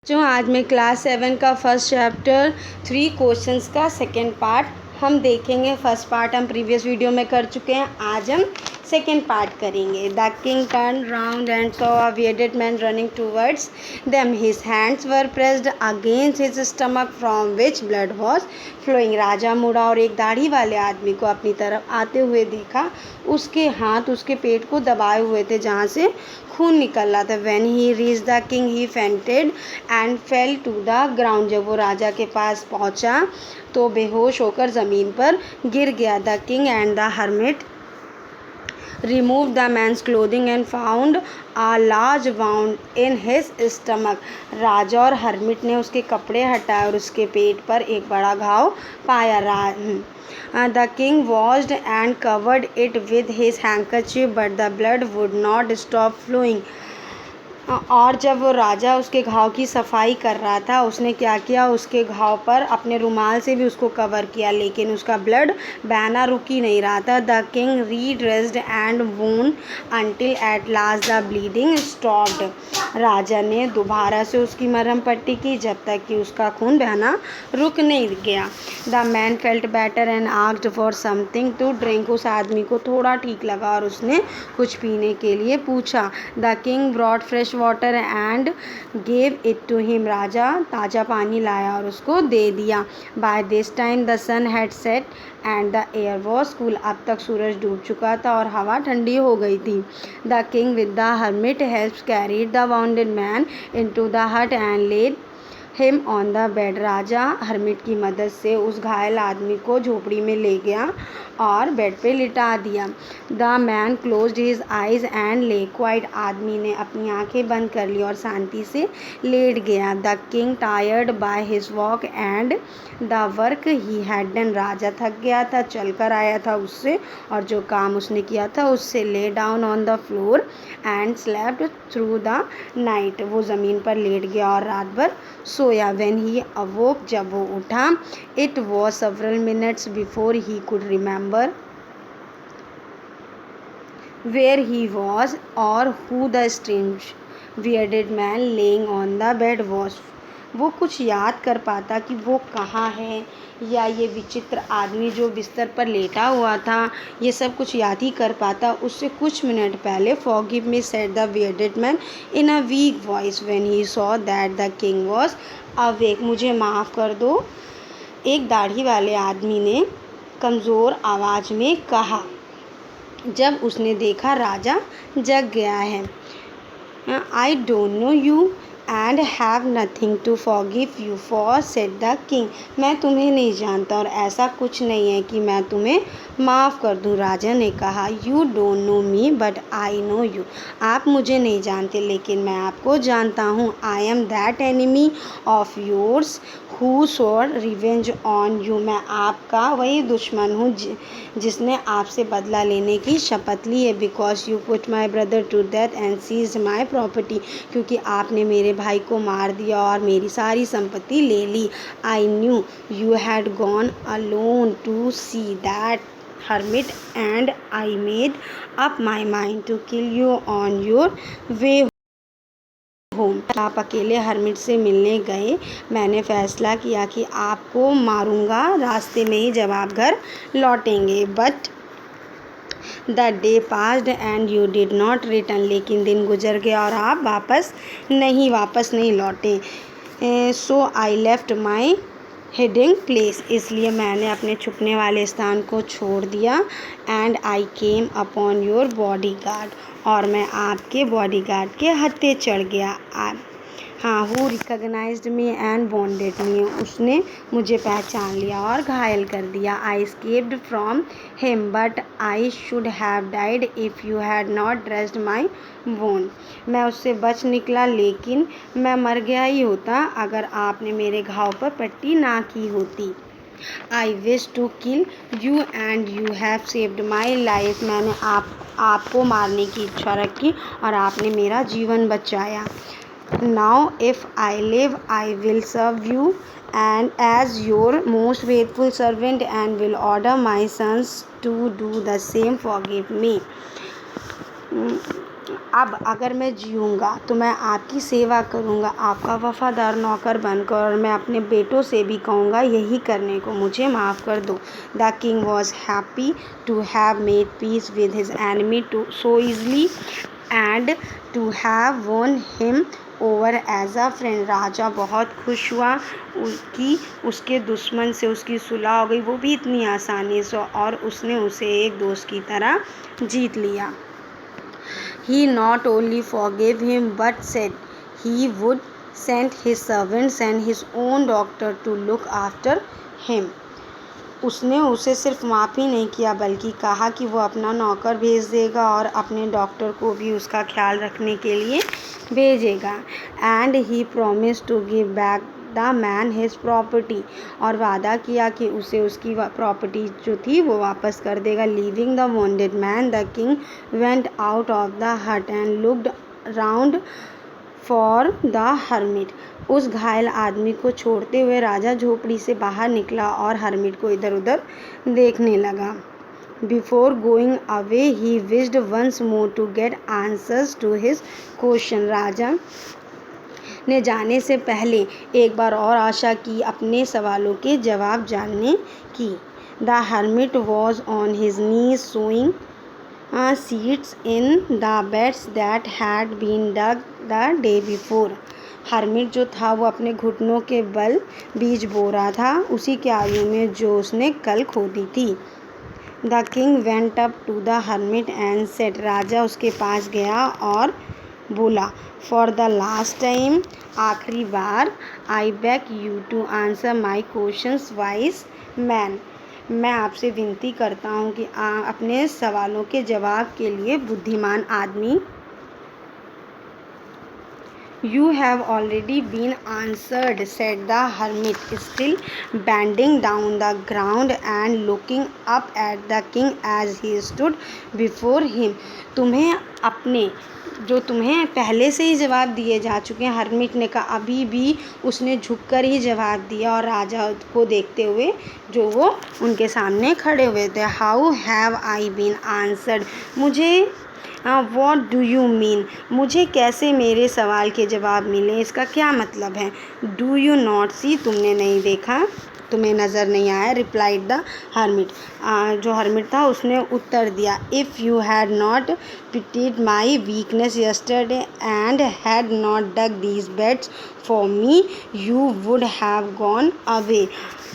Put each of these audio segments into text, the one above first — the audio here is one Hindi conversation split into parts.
जो आज मैं क्लास 7 का फर्स्ट चैप्टर 3 क्वेश्चंस का सेकेंड पार्ट हम देखेंगे। फर्स्ट पार्ट हम प्रीवियस वीडियो में कर चुके हैं, आज हम सेकेंड पार्ट करेंगे। The king turn round and saw a bearded man running towards them. His hands were pressed against his stomach from which blood was flowing. राजा मुड़ा और एक दाढ़ी वाले आदमी को अपनी तरफ आते हुए देखा। उसके हाथ उसके पेट को दबाए हुए थे जहाँ से खून निकल रहा था। When he reach the king he fainted and fell to the ground. जब वो राजा के पास पहुंचा तो बेहोश होकर ज़मीन पर गिर गया। The king and the hermit removed the man's clothing and found a large wound in his stomach. राजा और हर्मिट ने उसके कपड़े हटाए और उसके पेट पर एक बड़ा घाव पाया। The king washed and covered it with his handkerchief, but the blood would not stop flowing. और जब वो राजा उसके घाव की सफाई कर रहा था, उसने क्या किया, उसके घाव पर अपने रुमाल से भी उसको कवर किया, लेकिन उसका ब्लड बहना रुक ही नहीं रहा था। The king redressed and wound until at last the bleeding stopped. राजा ने दोबारा से उसकी मरहम पट्टी की जब तक कि उसका खून बहना रुक नहीं गया। The man felt better and asked for something to drink. उस आदमी को थोड़ा ठीक लगा और उसने कुछ पीने के लिए पूछा। The king brought fresh water and gave it to him. राजा ताज़ा पानी लाया और उसको दे दिया। By this time the sun had set and the air was cool. अब तक सूरज डूब चुका था और हवा ठंडी हो गई थी। The king with the hermit helps carried the wounded man into the hut and laid him on the bed. राजा हर्मिट की मदद से उस घायल आदमी को झोपड़ी में ले गया और बेड पे लिटा दिया। The man closed his eyes and ले क्वाइट। आदमी ने अपनी आंखें बंद कर ली और शांति से लेट गया। The king tired by his walk and the work he had done. राजा थक गया था, चल कर आया था उससे, और जो काम उसने किया था उससे। Lay down on the floor and slept through the night. वो ज़मीन पर लेट गया और रात भर सोया। व्हेन ही अवोक, जब वो उठा, it was several minutes before he could remember where he was और who the strange bearded man lying on the bed was. वो कुछ याद कर पाता कि वो कहाँ है, या ये विचित्र आदमी जो बिस्तर पर लेटा हुआ था, ये सब कुछ याद ही कर पाता। उससे कुछ मिनट पहले forgive me said the bearded man in a week voice when he saw that the king was awake. मुझे माफ़ कर दो, एक दाढ़ी वाले आदमी ने कमज़ोर आवाज़ में कहा जब उसने देखा राजा जग गया है। I don't know you and have nothing to forgive you for, said the king. मैं तुम्हें नहीं जानता और ऐसा कुछ नहीं है कि मैं तुम्हें माफ़ कर दूं, राजा ने कहा। You don't know me but I know you. आप मुझे नहीं जानते लेकिन मैं आपको जानता हूँ। I am that enemy of yours who swore revenge on you. मैं आपका वही दुश्मन हूँ जिसने आपसे बदला लेने की शपथ ली है। Because you put my brother to death and seized my property. क्योंकि आपने मेरे भाई को मार दिया और मेरी सारी संपत्ति ले ली। I knew you had gone alone to see that hermit and I made up my mind to kill you on your way home. आप अकेले हर्मिट से मिलने गए, मैंने फैसला किया कि आपको मारूंगा रास्ते में ही जब आप घर लौटेंगे। But the day passed and you did not return. लेकिन दिन गुजर गया और आप वापस नहीं लौटे। So I left my hiding place. इसलिए मैंने अपने छुपने वाले स्थान को छोड़ दिया। And I came upon your bodyguard. और मैं आपके बॉडी गार्ड के हत्थे चढ़ गया। हाँ, who recognised me and wounded me. उसने मुझे पहचान लिया और घायल कर दिया। I escaped from him but I should have died if you had not dressed my wound. मैं उससे बच निकला लेकिन मैं मर गया ही होता अगर आपने मेरे घाव पर पट्टी ना की होती। I wish to kill you and you have saved my life. मैंने आपको मारने की इच्छा रखी और आपने मेरा जीवन बचाया। Now if I live I will serve you and as your most faithful servant and will order my sons to do the same. Forgive me. अब अगर मैं जीऊँगा तो मैं आपकी सेवा करूँगा, आपका वफ़ादार नौकर बनकर, और मैं अपने बेटों से भी कहूँगा यही करने को, मुझे माफ़ कर दो। The king was happy to have made peace with his enemy to so easily and to have won him over as a friend. राजा बहुत खुश हुआ कि उसके दुश्मन से उसकी सुलह हो गई, वो भी इतनी आसानी से, और उसने उसे एक दोस्त की तरह जीत लिया। He not only forgave him but said he would send his servants and his own doctor to look after him. उसने उसे सिर्फ माफ़ ही नहीं किया बल्कि कहा कि वो अपना नौकर भेज देगा और अपने डॉक्टर को भी उसका ख्याल रखने के लिए भेजेगा। And he promise to give back the man his property, और वादा किया कि उसे उसकी प्रॉपर्टी जो थी वो वापस कर देगा। Leaving the wounded man the king went out of the hut and looked round for the hermit. उस घायल आदमी को छोड़ते हुए राजा झोपड़ी से बाहर निकला और हर्मिट को इधर उधर देखने लगा। Before going away he wished once more to get answers to his question. राजा ने जाने से पहले एक बार और आशा की अपने सवालों के जवाब जानने की। The hermit was on his knees sowing seeds in the beds that had been dug the day before. Hermit जो था वो अपने घुटनों के बल बीज बो रहा था उसी क्यारियों में जो उसने कल खोदी थी। The king went up to the hermit and said. राजा उसके पास गया और बोला, फॉर द लास्ट टाइम, आखिरी बार, I beg you to answer my questions wise man. मैं आपसे विनती करता हूँ कि अपने सवालों के जवाब के लिए बुद्धिमान आदमी। You have already been answered, said the hermit, still bending down the ground and looking up at the king as he stood before him. तुम्हें पहले से ही जवाब दिए जा चुके हैं। हर्मिट ने कहा। अभी भी उसने झुककर ही जवाब दिया और राजा को देखते हुए जो वो उनके सामने खड़े हुए थे। How have I been answered, मुझे वॉट डू यू मीन, मुझे कैसे मेरे सवाल के जवाब मिले, इसका क्या मतलब है। डू यू नॉट सी, तुमने नहीं देखा, तुम्हें नज़र नहीं आया। रिप्लाइड द हर्मिट, जो हर्मिट था उसने उत्तर दिया। If you had not pitied my weakness yesterday and had not dug these beds for me you would have gone away.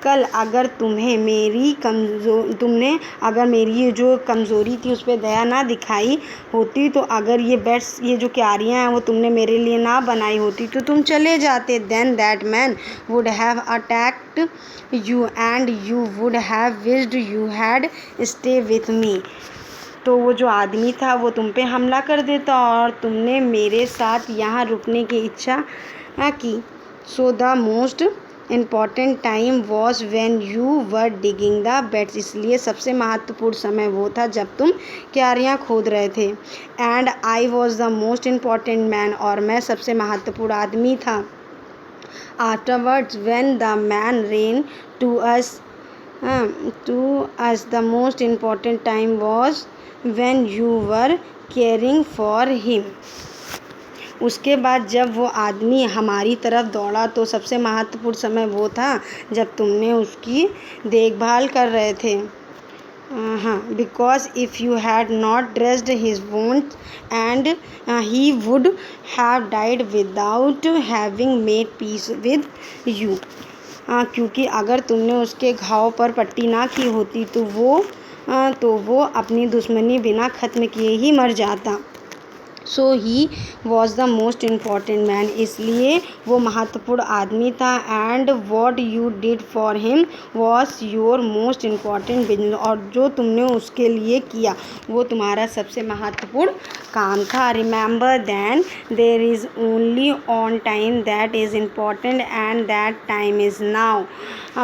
कल अगर तुमने अगर मेरी ये जो कमज़ोरी थी उस पर दया ना दिखाई होती, तो अगर ये बेड्स, ये जो क्यारियाँ हैं वो तुमने मेरे लिए ना बनाई होती तो तुम चले जाते। Then that man would have attacked you and you would have wished you had stay with me. तो वो जो आदमी था वो तुम पे हमला कर देता और तुमने मेरे साथ यहाँ रुकने की इच्छा की। So the most important time was when you were digging the beds, इसलिए सबसे महत्वपूर्ण समय वो था जब तुम क्यारियाँ खोद रहे थे। And I was the most important man, और मैं सबसे महत्वपूर्ण आदमी था। Afterwards when the man ran to us the most important time was when you were caring for him. उसके बाद जब वो आदमी हमारी तरफ दौड़ा तो सबसे महत्वपूर्ण समय वो था जब तुमने उसकी देखभाल कर रहे थे। हाँ, because if you had not dressed his wound and he would have died without having made peace with you. क्योंकि अगर तुमने उसके घाव पर पट्टी ना की होती तो वो अपनी दुश्मनी बिना ख़त्म किए ही मर जाता। So he was the most important man, इसलिए वो महत्वपूर्ण आदमी था। And what you did for him was your most important business, और जो तुमने उसके लिए किया वो तुम्हारा सबसे महत्वपूर्ण काम था। Remember than there is only on time that is important and that time is now.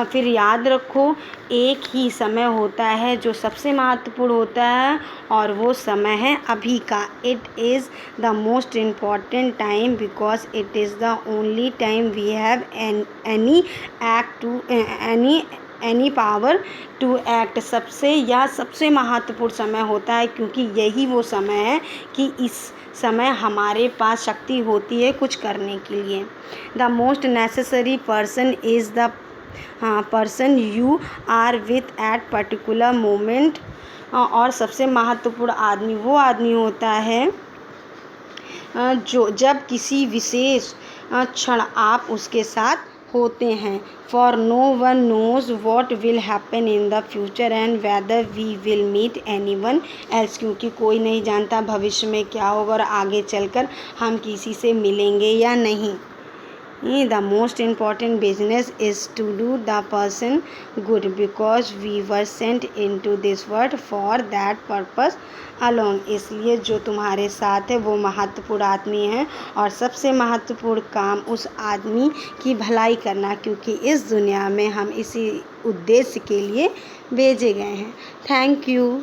फिर याद रखो, एक ही समय होता है जो सबसे महत्वपूर्ण होता है और वो समय है अभी का। It is the most important time because it is the only time we have any any power to act, सबसे महत्वपूर्ण समय होता है, क्योंकि यही वो समय है कि इस समय हमारे पास शक्ति होती है कुछ करने के लिए। The most necessary person is the person you are with at particular moment, और सबसे महत्वपूर्ण आदमी वो आदमी होता है जो जब किसी विशेष क्षण आप उसके साथ होते हैं। For no one knows what will happen in the future and whether we will meet anyone else, क्योंकि कोई नहीं जानता भविष्य में क्या होगा और आगे चलकर हम किसी से मिलेंगे या नहीं। The most important business is to do the person good, because we were sent into this world for that purpose alone। इसलिए जो तुम्हारे साथ है वो महत्वपूर्ण आदमी है, और सबसे महत्वपूर्ण काम उस आदमी की भलाई करना, क्योंकि इस दुनिया में हम इसी उद्देश्य के लिए भेजे गए हैं। Thank you.